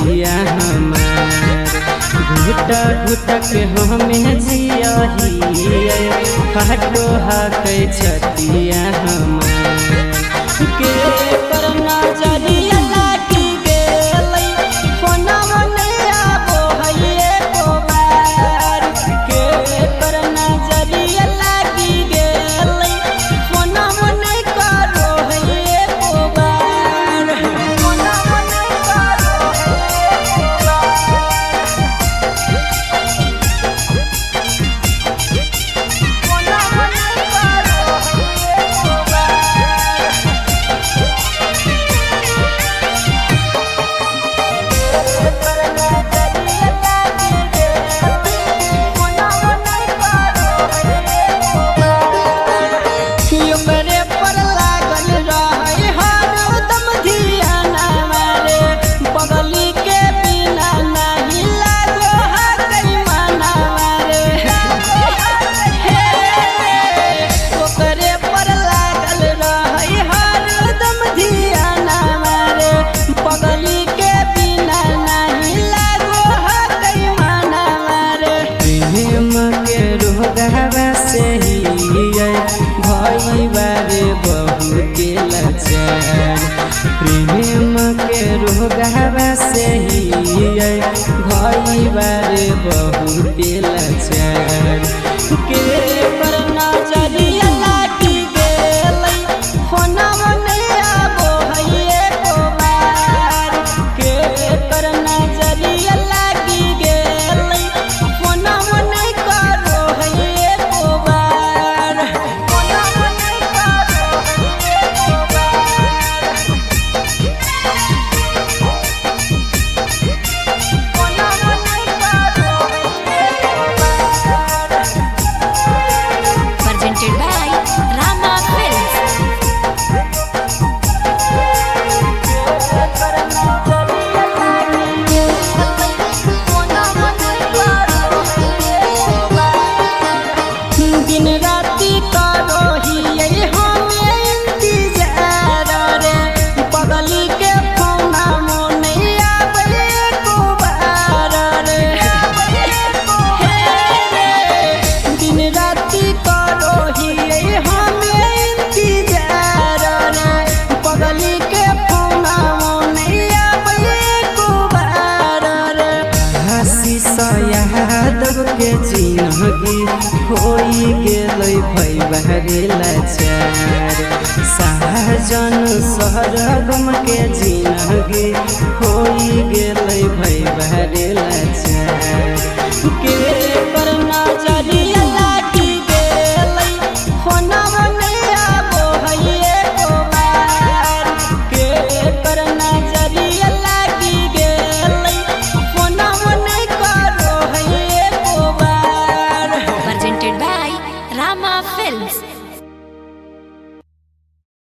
छतिया हमार घुट घुट के हमें जियहिए फाटो हकै छतिया हमार के पर नजरिया लागी गेलै फोनवा नहीं आबो हइए को बार के पर नजरिया लागी गेलै फोनवा नहीं करो हइए को बार फोनवा नहीं करो हइए को बार फोनवा नहीं करो हइए को बार बारे बहु के लाचार प्रेम के रोगवा से ही भई बारे बहु के लाचार के पर नजरिया लागी गेलै फोनवा नहीं आबो हइए को बार के पर नजरिया लागी गेलै फोनवा नहीं करो हइए को बार presented by Rama Films. दिन राति करो ही हमें इंतजार रे बगली के फोना में नहीं आवे को बार रे दिन राति करो ही हमें इंतजार रे बगली के फोना में नहीं आवे को बार रे हसी यादव के जिंदगी होई गेलै भई बहरे लाचार सहजन सरगम के जिंदगी होई गेलै भई बहरे लाचार के